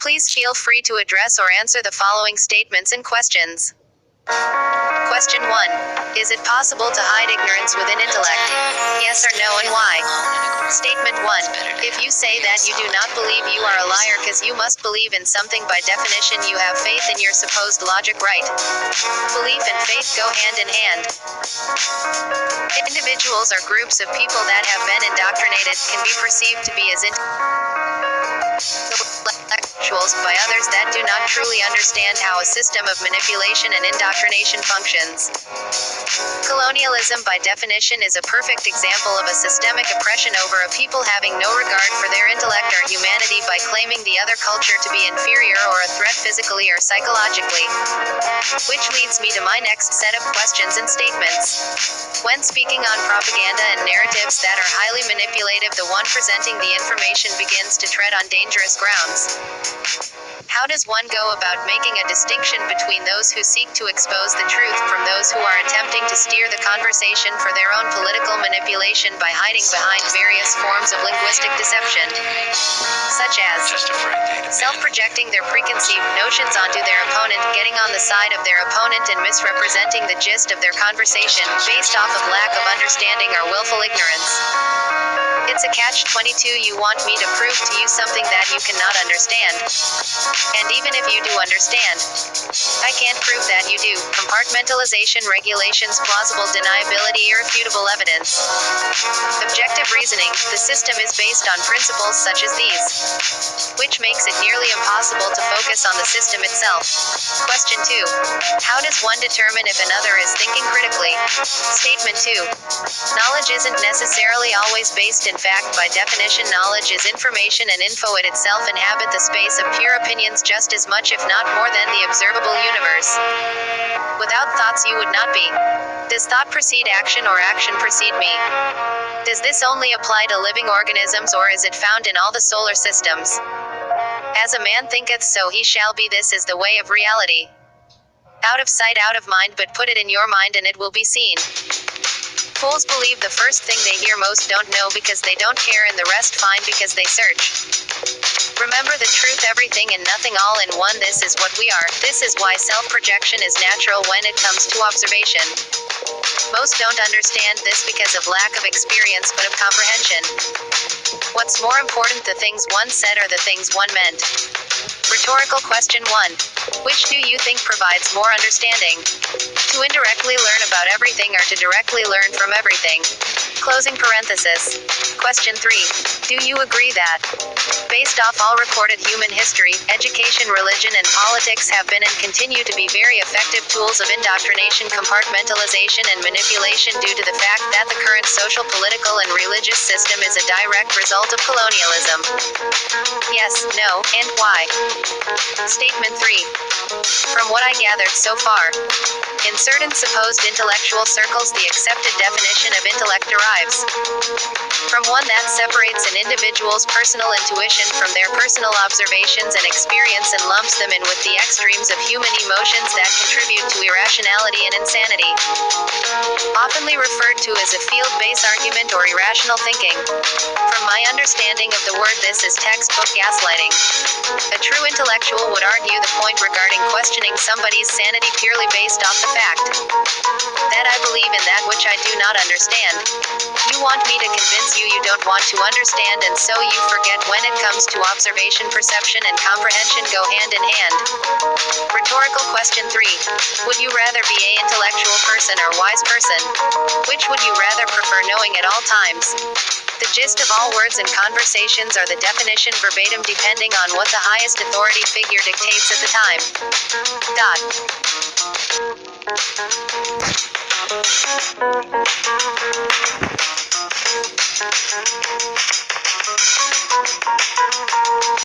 Please feel free to address or answer the following statements and questions. Question 1. Is it possible to hide ignorance within intellect? Yes or no, and why? Statement 1. If you say that you do not believe, you are a liar, because you must believe in something. By definition, you have faith in your supposed logic, right? Belief and faith go hand in hand. Individuals or groups of people that have been indoctrinated can be perceived to be as intellectuals by others that do not truly understand how a system of manipulation and indoctrination functions. Colonialism, by definition, is a perfect example of a systemic oppression over a people having no regard for their intellect or humanity by claiming the other culture to be inferior or a threat physically or psychologically. Which leads me to my next set of questions and statements. When speaking on propaganda and narratives that are highly manipulative, the one presenting the information begins to tread on dangerous grounds. How does one go about making a distinction between those who seek to expose the truth from those who are attempting to steer the conversation for their own political manipulation by hiding behind various forms of linguistic deception, such as self-projecting their preconceived notions onto their opponent, getting on the side of their opponent, and misrepresenting the gist of their conversation based off of lack of understanding or willful ignorance? It's a catch-22. You want me to prove to you something that you cannot understand. And even if you do understand, I can't prove that you do. Compartmentalization, regulations, plausible deniability, irrefutable evidence. Objective reasoning. The system is based on principles such as these, which makes it nearly impossible to focus on the system itself. Question 2. How does one determine if another is thinking critically? Statement 2. Knowledge isn't necessarily always based in fact. By definition, knowledge is information, and info it itself inhabit the space of pure opinions just as much, if not more, than the observable universe. Without thoughts you would not be. Does thought precede action, or action precede me? Does this only apply to living organisms, or is it found in all the solar systems? As a man thinketh, so he shall be. This is the way of reality. Out of sight, out of mind, but put it in your mind and it will be seen. Fools believe the first thing they hear, most don't know because they don't care, and the rest find because they search. Remember the truth, everything and nothing, all in one. This is what we are. This is why self-projection is natural when it comes to observation. Most don't understand this because of lack of experience, but of comprehension. What's more important, the things one said or the things one meant? Rhetorical question 1. Which do you think provides more understanding? To indirectly learn about everything, or to directly learn from everything? Closing parenthesis. Question 3. Do you agree that, based off all recorded human history, education, religion, and politics have been and continue to be very effective tools of indoctrination, compartmentalization, and manipulation due to the fact that the current social, political, and religious system is a direct result of colonialism? Yes, no, and why? Statement 3. From what I gathered so far, in certain supposed intellectual circles, the accepted definition of intellect derives from one that separates an individual's personal intuition from their personal observations and experience and lumps them in with the extremes of human emotions that contribute to irrationality and insanity. Oftenly referred to as a field-based argument or irrational thinking. From my understanding of the word, this is textbook gaslighting. A true intellectual would argue the point regarding questioning somebody's sanity purely based off the fact that I believe in that which I do not understand. You want me to convince you you don't want to understand, and so you forget when it comes to observation, perception, and comprehension go hand in hand. Rhetorical question 3. Would you rather be a intellectual person or wise person? Which would you rather prefer, knowing at all times the gist of all words and conversations, or the definition verbatim, depending on what the highest authority figure dictates at the time?